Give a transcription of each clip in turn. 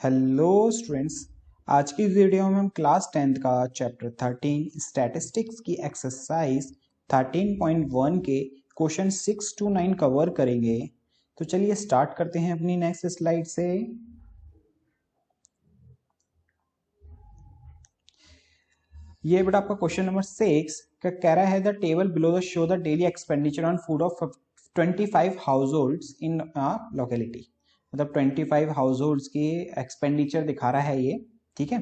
Hello students, आज की video में हम क्लास 10th का चैप्टर 13 स्टैटिस्टिक्स की एक्सरसाइज 13.1 के क्वेश्चन 6 to 9 कवर करेंगे। तो चलिए स्टार्ट करते हैं अपनी नेक्स्ट स्लाइड से। ये बेटा आपका क्वेश्चन नंबर 6 का कह रहा है the table below the show the daily expenditure on food of 25 house holds in locality. मतलब 25 हाउस होल्ड्स की एक्सपेंडिचर दिखा रहा है ये, ठीक है।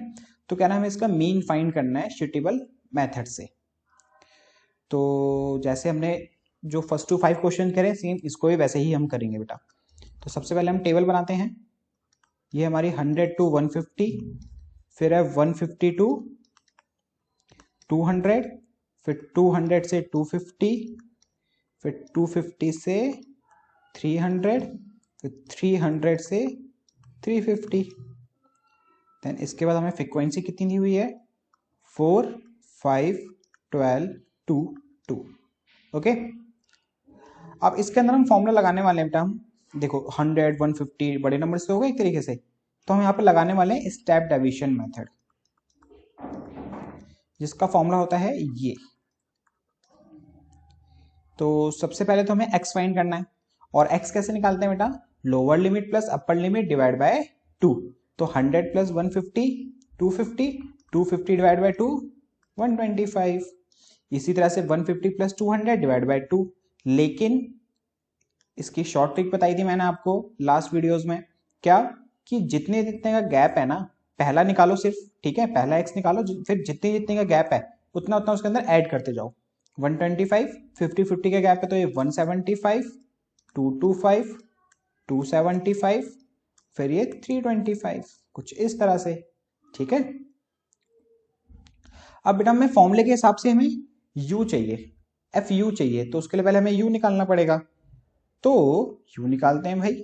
तो कह रहा है हमें इसका मीन फाइंड करना है सुटेबल मेथड से। तो जैसे हमने जो फर्स्ट टू 5 क्वेश्चन करे सेम इसको भी वैसे ही हम करेंगे बेटा। तो सबसे पहले हम टेबल बनाते हैं। ये हमारी 100 to 150, फिर है 150 to 200, फिर 200 से 250, फिर 250 से 300, फिर 300 से 350। देन इसके बाद हमें फ्रीक्वेंसी कितनी दी हुई है 4, 5, 12, 2, 2। ओके, अब इसके अंदर हम फॉर्मूला लगाने वाले हैं बेटा। हम देखो 100, 150 बड़े नंबर से होगा एक तरीके से, तो हम यहाँ पे लगाने वाले हैं स्टेप डिवीजन मेथड, जिसका फॉर्मूला होता है ये। तो सबसे पहले तो हमें x फाइंड करना है, और x कैसे निकालते हैं बेटा, lower limit plus upper limit divide by 2। तो 100 प्लस 150 250, 250 डिवाइड बाय 2 125। इसी तरह से 150 प्लस 200 डिवाइड बाय 2। लेकिन इसकी शॉर्ट ट्रिक बताई थी मैंने आपको लास्ट वीडियोस में, क्या कि जितने जितने का गैप है ना पहला निकालो सिर्फ, ठीक है। पहला x निकालो, फिर जितने जितने का गैप है उतना उतना उसके अंदर ऐड करते जाओ। 125, 50 50 का गैप है तो ये 175, 225, 275, फिर ये 325, कुछ इस तरह से, ठीक है। अब बेटा हमें फॉर्मूले के हिसाब से हमें u चाहिए, FU चाहिए, तो उसके लिए पहले हमें u निकालना पड़ेगा। तो u निकालते हैं भाई।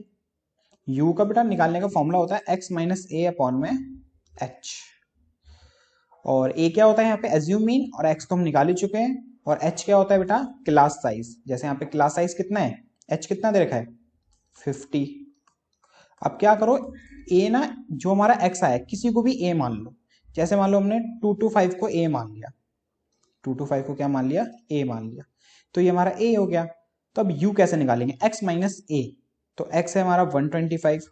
u का बेटा निकालने का फॉर्मूला होता है x माइनस ए अपॉन में h। और a क्या होता है यहाँ पे एज्यूम मीन, और x तो हम निकाल ही चुके हैं। और h क्या होता है बेटा क्लास साइज। जैसे यहाँ पे क्लास साइज कितना है, h कितना दे रखा है 50। अब क्या करो, a ना जो हमारा x आया किसी को भी a मान लो। जैसे मान लो हमने 225 को a मान लिया, 225 को क्या मान लिया a मान लिया, तो ये हमारा a हो गया। तो अब u कैसे निकालेंगे, x माइनस a। तो x है हमारा 125,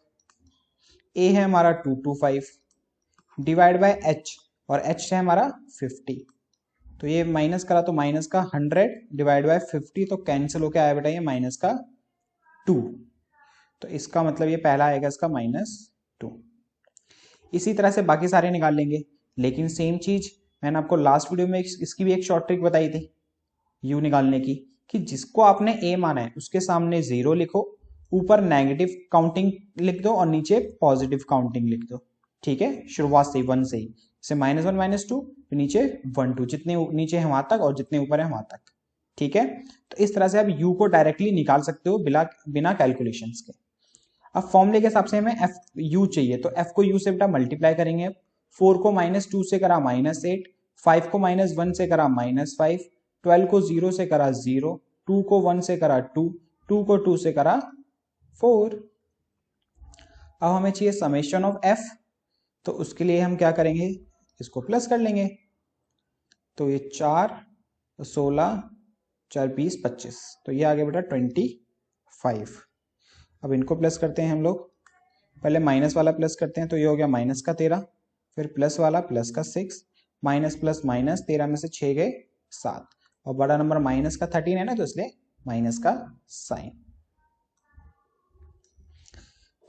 a है हमारा 225 डिवाइड बाय h, और h है हमारा 50। तो ये माइनस करा तो माइनस का 100 डिवाइड बाय 50, तो कैंसिल होके आया बेटा ये माइनस का 2। तो इसका मतलब ये पहला आएगा इसका -2। इसी तरह से बाकी सारे निकाल लेंगे। लेकिन सेम चीज मैंने आपको लास्ट वीडियो में इसकी भी एक शॉर्ट ट्रिक बताई थी u निकालने की, कि जिसको आपने a माना है उसके सामने 0 लिखो, ऊपर नेगेटिव काउंटिंग लिख दो और नीचे पॉजिटिव काउंटिंग लिख दो, ठीक है। शुरुआत से 1 से ही, जैसे -1 -2, फिर नीचे 1 2, जितने नीचे है वहां तक और जितने ऊपर है वहां तक, ठीक है। तो इस तरह से आप u को डायरेक्टली निकाल सकते हो बिना कैलकुलेशंस के। अब फॉर्मूले के हिसाब से हमें एफ यू चाहिए, तो एफ को यू से बेटा मल्टीप्लाई करेंगे। 4 को -2 से करा -8, 5 को -1 से करा -5, 12 को 0 से करा 0, 2 को 1 से करा 2, 2 को 2 से करा 4। अब हमें चाहिए समेशन ऑफ एफ, तो उसके लिए हम क्या करेंगे, इसको प्लस कर लेंगे। तो ये 4 16 4 20 25, तो ये आ गया बेटा 25। अब इनको प्लस करते हैं हम लोग। पहले माइनस वाला प्लस करते हैं, तो ये हो गया माइनस का 13, फिर प्लस वाला प्लस का 6, माइनस प्लस माइनस 13 में से 6 गए 7, और बड़ा नंबर माइनस का 13 है ना, तो इसलिए माइनस का साइन,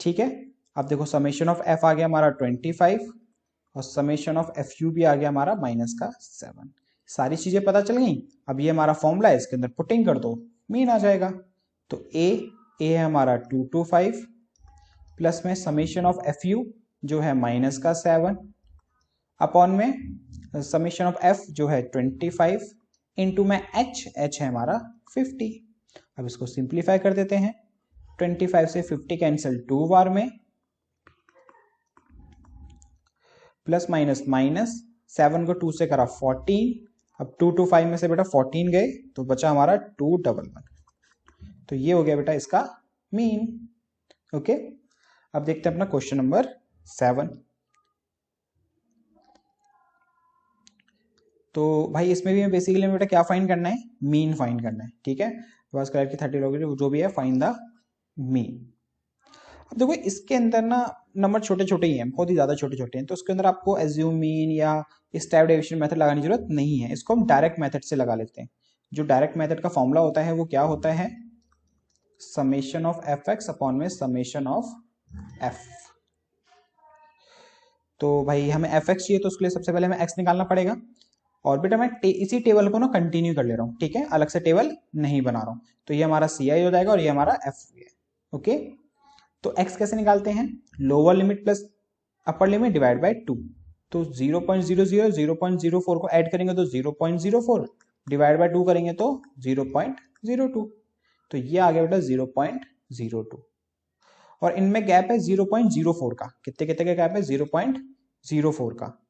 ठीक है। अब देखो समेशन ऑफ एफ आ गया हमारा 25, और समेशन ऑफ एफ यू भी आ गया हमारा माइनस का 7। सारी चीजें पता चल गई। अब ये हमारा फॉर्मूला है, इसके अंदर पुटिंग कर दो, मीन आ जाएगा। तो ए है हमारा 225, प्लस में समेशन ऑफ एफ यू जो है माइनस का 7, अपॉन में समेशन ऑफ एफ जो है 25, इंटू में एच है हमारा 50। अब इसको सिंप्लीफाई कर देते हैं। 25 से 50 कैंसिल 2 बार में, प्लस माइनस माइनस, 7 को 2 से करा 14, अब 2 to 5 में से बेटा 14 गए, तो बचा हमारा 211। तो ये हो गया बेटा इसका मीन। ओके, अब देखते हैं अपना क्वेश्चन नंबर 7। तो भाई इसमें भी बेसिकली बेटा क्या फाइंड करना है, मीन फाइंड करना है, ठीक है। बस करेक्ट की 30 लॉग जो भी है फाइंड द मीन। अब देखो इसके अंदर ना नंबर छोटे छोटे ही हैं, बहुत ही ज्यादा छोटे छोटे हैं, तो उसके अंदर आपको एज्यूम मीन या स्टेप डेविएशन मेथड लगाने की जरूरत नहीं है, इसको हम डायरेक्ट मेथड से लगा लेते हैं। जो डायरेक्ट मेथड का फॉर्मूला होता है वो क्या होता है, summation of F x upon में समेशन ऑफ एफ। तो भाई हमें एफ एक्स चाहिए, तो उसके लिए सबसे पहले हमें एक्स निकालना पड़ेगा। और बेटा मैं इसी टेबल को ना कंटिन्यू कर ले रहा हूँ, ठीक है, अलग से टेबल नहीं बना रहा हूँ। तो ये हमारा सी आई हो जाएगा और ये हमारा एफ है, ओके। तो x कैसे निकालते हैं, lower limit plus upper limit divide by 2। तो 0.00 0.04 को ऐड करेंगे तो 0.04, डिवाइड बाय 2 करेंगे तो 0.02। तो ये आ गया बेटा 0.02। और इनमें गैप है 0.04 का, कितने कितने का गैप है, 0.04 का।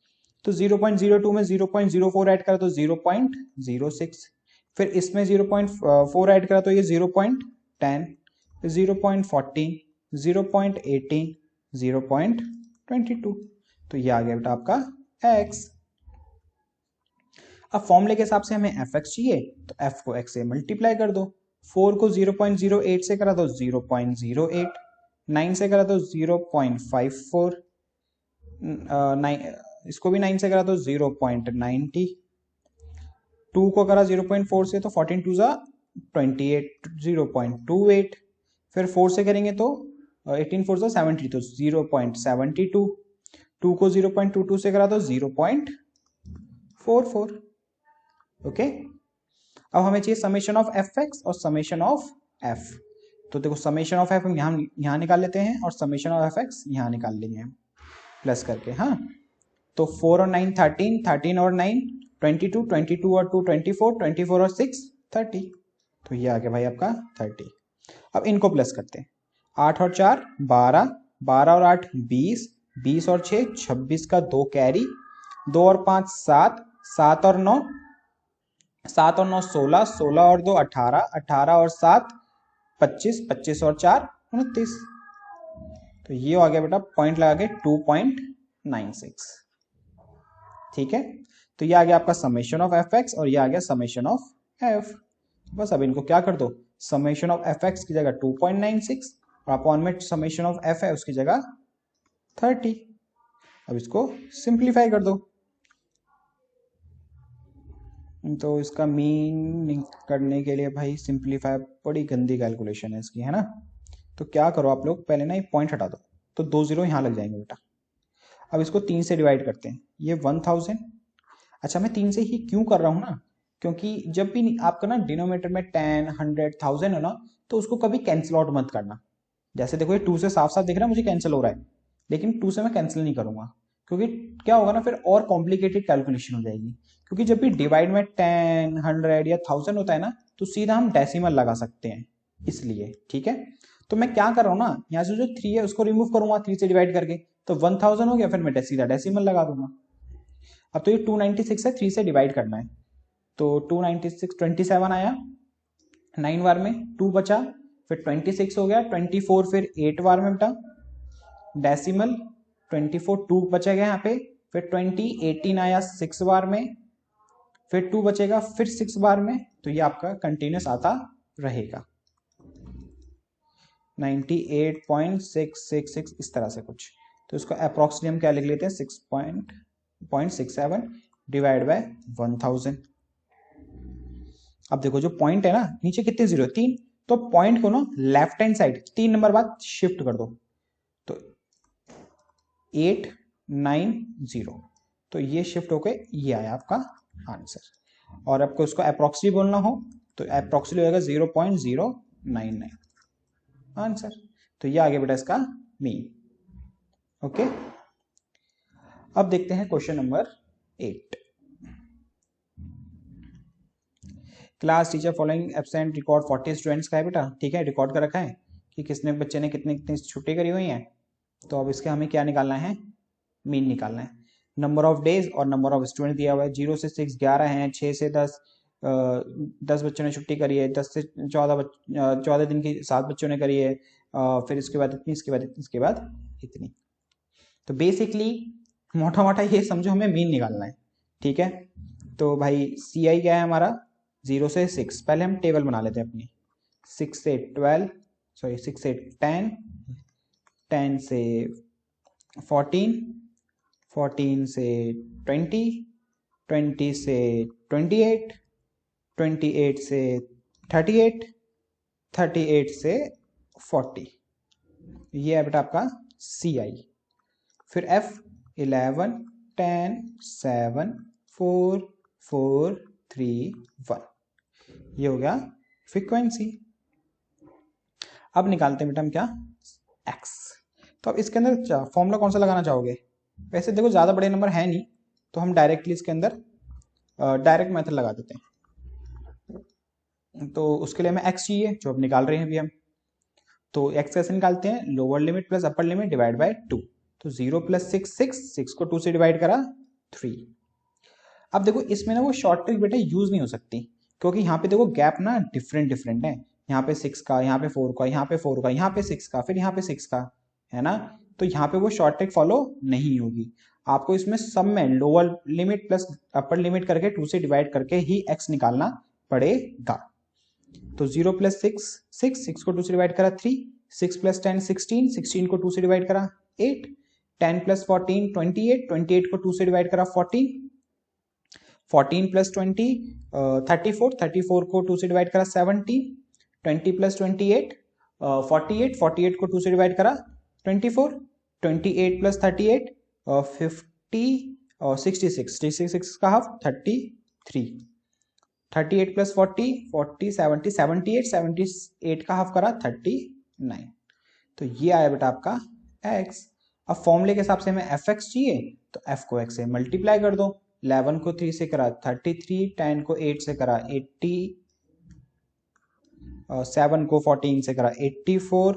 तो 0.02 में 0.04 ऐड करा तो 0.06, फिर इसमें 0.4 ऐड करा तो ये 0.10, 0.14, 0.18, 0.22। तो ये आ गया बेटा आपका x। अब फॉर्मूले के हिसाब से हमें एफ एक्स चाहिए, तो f को x से मल्टीप्लाई कर दो। 4 को 0.08 से करा तो 0.08, 9 से करा तो 0.54, 9 इसको भी 9 से करा तो 0.90, 2 को करा 0.4 से तो 14 टू जा 28, 0.28, फिर 4 से करेंगे तो 18 4 से 70 तो 0.72, 2 को 0.22 से करा तो 0.44, ओके। अब हमें चाहिए समेशन ऑफ एफ एक्स और समेशन ऑफ एफ। तो देखो समेशन ऑफ एफ हम यहाँ निकाल लेते हैं और समेशन ऑफ एफ एक्स यहाँ निकाल लेंगे हम प्लस करके, हाँ। तो 4 और 9 13, 13 और 9 22, 22 और 2 24, 24 और 6 30। तो ये आ गया भाई आपका 30। अब इनको प्लस करते हैं, 8 और 4 12, 12 और 8 20, 20 और 6 26 का 2 कैरी, 2 और 5 7, 7 और 9 7 और 9 16, 16 और 2 18, 18 और 7 25, 25 और 4 29। तो ये आ गया बेटा पॉइंट लगा के 2.96, ठीक है। तो ये आ गया आपका समेशन ऑफ एफ एक्स और ये आ गया समेशन ऑफ एफ। बस अब इनको क्या कर दो, समेशन ऑफ एफ एक्स की जगह 2.96 और अपॉन में समेशन ऑफ एफ है उसकी जगह 30। अब इसको सिंप्लीफाई कर दो। तो इसका मीन करने के लिए भाई सिंप्लीफाई बड़ी गंदी कैलकुलेशन है इसकी, है ना। तो क्या करो आप लोग, पहले ना ये पॉइंट हटा दो, तो 2 0 यहाँ लग जाएंगे बेटा। अब इसको 3 से डिवाइड करते हैं, ये 1000। अच्छा मैं 3 से ही क्यों कर रहा हूँ ना, क्योंकि जब भी आपका ना डिनोमिनेटर में 10 100 1000 है ना, तो उसको कभी कैंसिल आउट मत करना। जैसे देखो ये 2 से साफ साफ दिख रहा है मुझे कैंसिल हो रहा है, लेकिन 2 से मैं कैंसिल नहीं करूंगा, क्योंकि क्या होगा ना फिर और कॉम्प्लिकेटेड कैलकुलेशन हो जाएगी। क्योंकि जब भी डिवाइड में 10 100 या 1000 होता है ना, तो सीधा हम डेसिमल लगा सकते हैं, इसलिए, ठीक है। तो मैं क्या कर रहा हूँ ना, यहाँ से जो 3 है उसको रिमूव करूंगा 3 से डिवाइड करके, तो 1000 हो गया, फिर मैं सीधा डेसिमल लगा दूंगा। अब तो ये 296 है, 3 से डिवाइड करना है, तो 296 27 आया 9 बार में, 2 बचा, फिर 26 हो गया, 24 फिर 8 बार में बेटा डेसिमल, 24 2 बचेगा यहाँ पे, फिर 18 आया 6 बार में, फिर 2 बचेगा फिर 6 बार में। तो ये आपका कंटिन्यूस आता रहेगा 98.666 इस तरह से कुछ। तो इसको अप्रोक्सीमेटली हम क्या लिख लेते हैं 6.67 डिवाइड बाय 1000। अब देखो जो पॉइंट है ना नीचे कितने जीरो, 3, तो पॉइंट को ना लेफ्ट हैंड साइड 3 नंबर बाद शिफ्ट कर दो, तो 890, तो ये शिफ्ट होके ये आया आपका आंसर। और आपको उसको अप्रोक्सीमेटली बोलना हो तो अप्रोक्सीमेटली होगा 0.099 आंसर। तो ये आ गया बेटा इसका मीन, ओके। अब देखते हैं question number 8। Class teacher following absent record 40 students का है बेटा, ठीक है, रिकॉर्ड कर रखा है कि किसने बच्चे ने कितनी कितनी छुट्टी करी हुई है। तो अब इसके हमें क्या निकालना है, मीन निकालना है। नंबर ऑफ डेज और नंबर ऑफ स्टूडेंट दिया हुआ है, 0 से 6 11 हैं, 6 से 10 10 बच्चों ने छुट्टी करी है, 10 से 14 दिन की 7 बच्चों ने करी है, फिर इसके बाद इतनी, इसके बाद इतनी, इसके बाद इतनी। तो बेसिकली मोटा मोटा ये समझो हमें मीन निकालना है, ठीक है। तो भाई सी आई क्या है हमारा, 0 से 6, पहले हम टेबल बना लेते हैं अपनी। 6 से 12, सॉरी 6 से 10, 10 से 14, 14 से 20, 20 से 28, 28 से 38, 38 से 40, ये है बेटा आपका सी आई। फिर एफ 11, 10, 7, 4, 4, 3, 1, ये हो गया फ्रीक्वेंसी। अब निकालते हैं बेटा हम क्या, एक्स। तो अब इसके अंदर फॉर्मूला कौन सा लगाना चाहोगे? वैसे देखो ज़्यादा बड़े नंबर है नहीं, तो हम डायरेक्टली इसके अंदर डायरेक्ट मेथड लगा देते हैं। तो उसके लिए हमें एक्स चाहिए, जो अब निकाल रहे हैं अभी हम। तो एक्स कैसे निकालते हैं, lower limit plus upper limit divide by 2। तो 0 प्लस 6, 6 को 2 से डिवाइड करा 3। अब देखो इसमें ना वो शॉर्ट ट्रिक बेटा यूज नहीं हो सकती, क्योंकि यहाँ पे देखो गैप ना डिफरेंट डिफरेंट है। यहाँ पे 6 का, यहाँ पे 4 का, यहाँ पे 4 का, यहाँ पे 6 का, फिर यहाँ पे 6 का, है ना। तो यहाँ पे वो शॉर्ट ट्रिक फॉलो नहीं होगी। आपको इसमें सब में lower limit plus upper limit करके 2 से डिवाइड करके ही एक्स निकालना पड़ेगा। तो 0 प्लस 6, 6 को 2 से डिवाइड करा 3, 6 प्लस 10 16, 16 को 2 से डिवाइड करा 8, 10 प्लस 14 28, 28 को 2 से डिवाइड करा 14, 14 प्लस 20 34, 34 को 2 से डिवाइड करा 17, 20 प्लस 28 48, 48 को 2 से डिवाइड करा 24, 28 प्लस 38 50 66, 66 का हाफ 33, 38 प्लस 40 40 70 78, 78 का हाफ करा 39। तो ये आया बेटा आपका x। अब फॉर्मूले के हिसाब से हमें एफ एक्स चाहिए, तो f को x से मल्टीप्लाई कर दो। 11 को 3 से करा 33, 10 को 8 से करा 80, 7 को 14 से करा 84,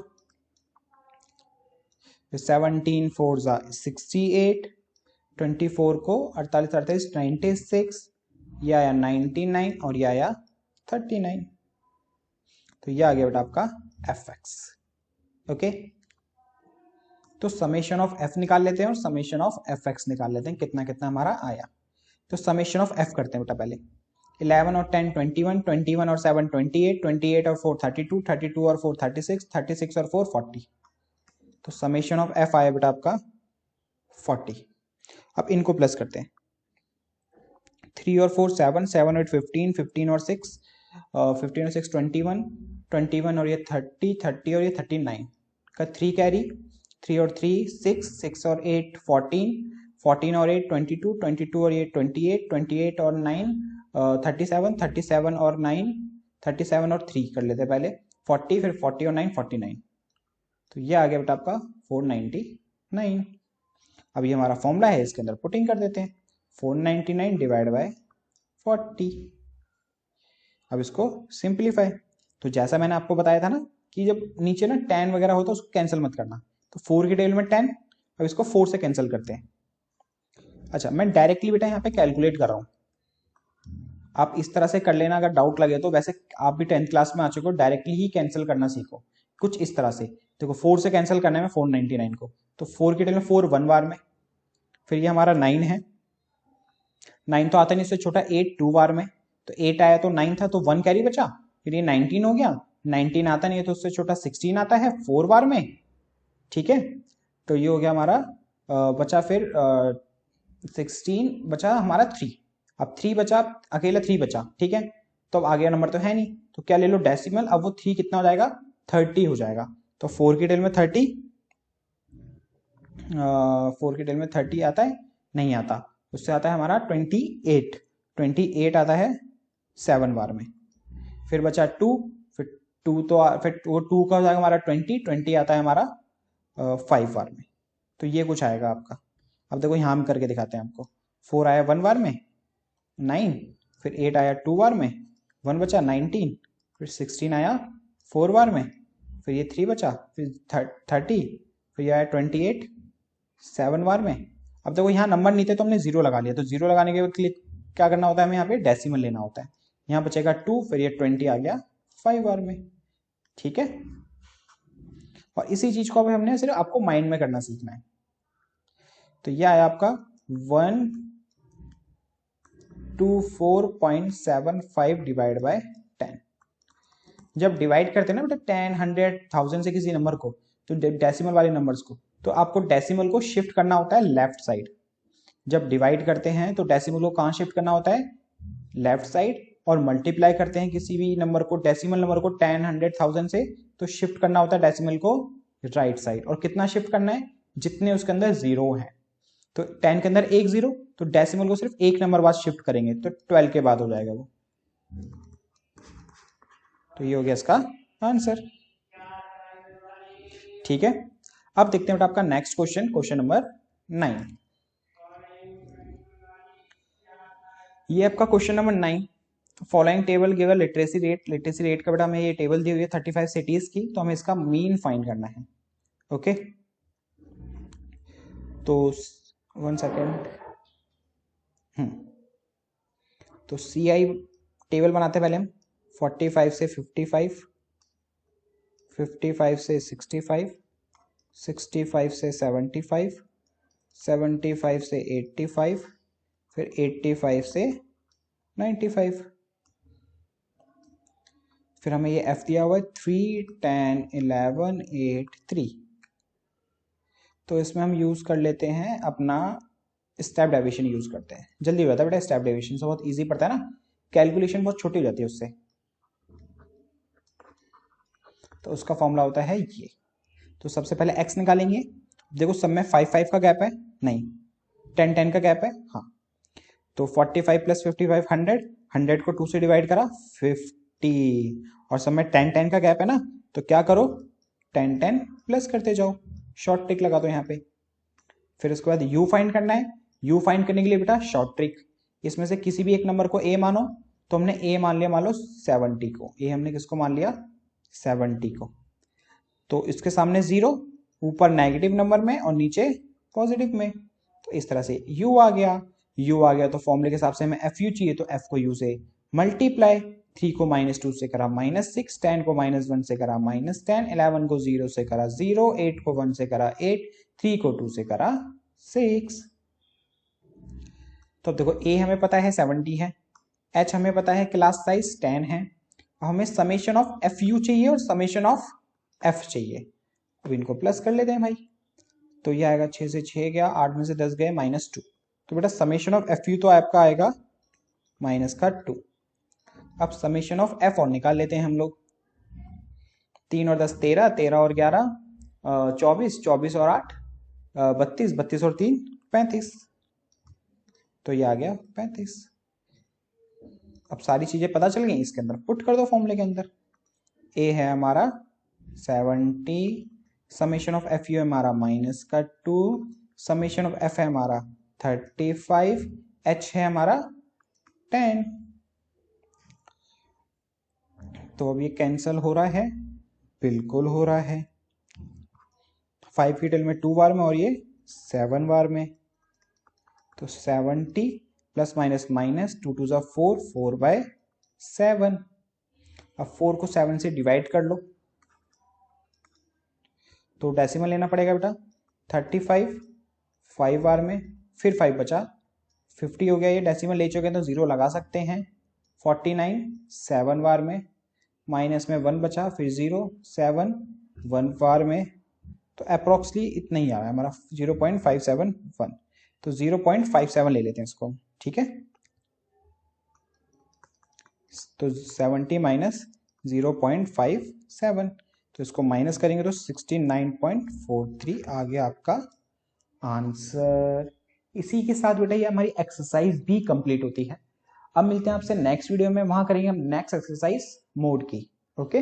17 4 68, 24 को 48 48 96, ये आया 99 और ये आया 39। तो ये आ गया बेटा आपका एफ एक्स। ओके, तो समेशन ऑफ एफ निकाल लेते हैं और समेशन ऑफ एफ एक्स निकाल लेते हैं, कितना कितना हमारा आया। तो समेशन ऑफ एफ करते हैं बेटा पहले। 11 और 10 21, 21 और 7 28, 28 और 4 32, 32 और 4 36, 36 और 4 40। तो समेशन ऑफ एफ आया बेटा आपका 40। अब इनको प्लस करते हैं। 3 और 4 7, 7 और 15, 15 और 6 15 और 6 21, 21 और ये 30, 30 और ये 39 का 3 कैरी, 3 और 3 6, 6 और 8 14, 14 और 8 22, 22 और ये 28, 28 और 9 37, 37 और 9 37 और 3 कर लेते हैं पहले 40, फिर 40 और 9 49। तो ये आ गया बेटा आपका 499। अब ये हमारा फॉर्मूला है, इसके अंदर पुटिंग कर देते हैं। 499 डिवाइड बाय 40। अब इसको सिंप्लीफाई। तो जैसा मैंने आपको बताया था ना कि जब नीचे ना 10 वगैरह होता है उसको कैंसिल मत करना। तो 4 की टेबल में 10, अब इसको 4 से कैंसिल करते हैं। अच्छा, मैं डायरेक्टली बेटा यहाँ पे कैलकुलेट कर रहा हूँ, आप इस तरह से कर लेना अगर डाउट लगे तो। वैसे आप भी 10th क्लास में आ चुके हो, डायरेक्टली ही कैंसिल करना सीखो कुछ इस तरह से। देखो 4 से कैंसिल करना है मैं 499 को, तो 4 की टेबल में 4 1 बार में, फिर ये हमारा 9 है, 9 तो आता नहीं, इससे छोटा 8 2 बार में, तो 8 आया तो 9 था तो 1 कैरी बचा, फिर ये 19 हो गया, 19 आता नहीं है तो उससे छोटा 16 आता है 4 बार में, ठीक है। तो ये हो गया हमारा बचा फिर 16 बचा हमारा 3। अब 3 बचा, अकेला 3 बचा, ठीक है। तो अब आगे नंबर तो है नहीं, तो क्या ले लो डेसिमल। अब वो 3 कितना हो जाएगा, 30 हो जाएगा। तो 4 की टेबल में 30, 4 की टेबल में 30 आता है, नहीं आता, उससे आता है हमारा 28, 28 आता है 7 बार में। फिर बचा 2, फिर 2 तो फिर वो 2 का हो जाएगा हमारा 20, 20 आता है हमारा 5 बार में। तो ये कुछ आएगा आपका। अब देखो यहाँ हम करके दिखाते हैं आपको। 4 आया 1 बार में, 9, फिर 8 आया 2 बार में, 1 बचा 19, फिर 16 आया 4 बार में, फिर ये 3 बचा, फिर 30, फिर ये आया 28 7 बार में। अब देखो यहाँ नंबर नहीं थे तो हमने 0 लगा लिया, तो 0 लगाने के बाद क्या करना होता है हमें, यहाँ पे डेसिमल लेना होता है। यहाँ बचेगा 2, फिर ये 20 आ गया 5 बार में, ठीक है। और इसी चीज को अब हमने सिर्फ आपको माइंड में करना सीखना है। तो ये आया आपका 124.75 डिवाइड बाय 10। जब डिवाइड करते हैं ना बेटा 10, 100, 1000 से किसी नंबर को, तो डेसिमल वाले नंबर्स को, तो आपको डेसिमल को शिफ्ट करना होता है लेफ्ट साइड। जब डिवाइड करते हैं तो डेसिमल को कहाँ शिफ्ट करना होता है? Left side. और मल्टीप्लाई करते हैं किसी भी नंबर को, डेसिमल नंबर को 10, 100, 1000 से, तो शिफ्ट करना होता है डेसिमल को राइट साइड। और कितना शिफ्ट करना है? जितने उसके अंदर जीरो है। तो 10 के अंदर एक जीरो, तो डेसिमल को सिर्फ एक नंबर बाद शिफ्ट करेंगे, तो 12 के बाद हो जाएगा वो। तो ये हो गया इसका आंसर। ठीक है, अब देखते हैं बेटा आपका नेक्स्ट क्वेश्चन, क्वेश्चन नंबर 9। ये आपका question number 9। Following table give literacy rate. Literacy rate का बेटा हमें ये टेबल दी हुई है 35 सिटीज की, तो हमें इसका मीन फाइंड करना है। ओके, तो 1 सेकेंड। तो CI टेबल बनाते हैं पहले हम। 45 से 55, 55 से 65, 65 से 75, 75 से 85, फिर 85 से 95। फिर हमें ये F दिया हुआ है 3, 10, 11, 8, 3। तो इसमें हम यूज कर लेते हैं अपना स्टेप डेविएशन यूज करते हैं। जल्दी हो जाता है बेटा स्टेप डेविएशन से, बहुत इजी पड़ता है ना, कैलकुलेशन बहुत छोटी हो जाती है उससे। तो उसका फॉर्मूला होता है ये। तो सबसे पहले x निकालेंगे। देखो सब में 5, 5 का गैप है, नहीं 10, 10 का गैप है, हाँ। तो 45 प्लस 55 100, 100 को 2 से डिवाइड करा 50, और सब में 10, 10 का गैप है ना, तो क्या करो 10, 10 प्लस करते जाओ, शॉर्ट ट्रिक लगा दो यहाँ पे। फिर उसके बाद u फाइंड करना है। u फाइंड करने के लिए बेटा शॉर्ट ट्रिक, इसमें से किसी भी एक नंबर को a मानो। तो हमने a मान लिया, मान लो 70 को। a हमने किसको मान लिया? 70 को। तो इसके सामने 0, ऊपर नेगेटिव नंबर में और नीचे पॉजिटिव में। तो इस तरह से u आ गया। u आ गया तो फॉर्मूले के हिसाब से हमें fu चाहिए, तो f को u से मल्टीप्लाई। 3 को -2 से करा -6, 10 को -1 से करा -10, 11 को 0 से करा 0, 8 को 1 से करा 8, 3 को 2 से करा 6। तो अब देखो a हमें पता है 70 है, h हमें पता है क्लास साइज 10 है, हमें समेशन ऑफ fu चाहिए और समेशन ऑफ f चाहिए। अब इनको प्लस कर लेते हैं भाई। तो ये आएगा 6 से 6 गया, 8 में से 10 गए -2। तो बेटा समेशन ऑफ fu तो आपका आएगा -2। अब समेशन ऑफ f और निकाल लेते हैं हम लोग। 3 और 10 13, 13 और 11 24, 24 और 8 32, 32 और 3 35। तो ये आ गया 35। अब सारी चीजें पता चल गई, इसके अंदर पुट कर दो फॉर्मूले के अंदर। a है हमारा 70, समेशन ऑफ fu है हमारा -2, समेशन ऑफ f है हमारा 35, h है हमारा 10। तो अब ये कैंसल हो रहा है, बिल्कुल हो रहा है। 5 की टेल में 2 बार में और ये 7 बार में। तो 70 प्लस माइनस माइनस 2 2 जा 4, 4/7। अब 4 को 7 से डिवाइड कर लो, तो डेसिमल लेना पड़ेगा बेटा। 35 5 बार में, फिर 5 बचा, 50 हो गया। ये डेसिमल ले चुके हैं तो 0 लगा सकते हैं। 49 7 बार में, माइनस में 1 बचा, फिर 0 7 1 बार में। तो अप्रोक्सली इतना ही आ रहा है हमारा 0.571। तो 0.57 ले लेते हैं इसको, ठीक है। तो 70 माइनस 0.57, तो इसको माइनस करेंगे तो 69.43 आ गया आपका आंसर। इसी के साथ बेटा ये हमारी एक्सरसाइज भी कंप्लीट होती है। अब मिलते हैं आपसे नेक्स्ट वीडियो में, वहां करेंगे हम नेक्स्ट एक्सरसाइज मोड की। ओके।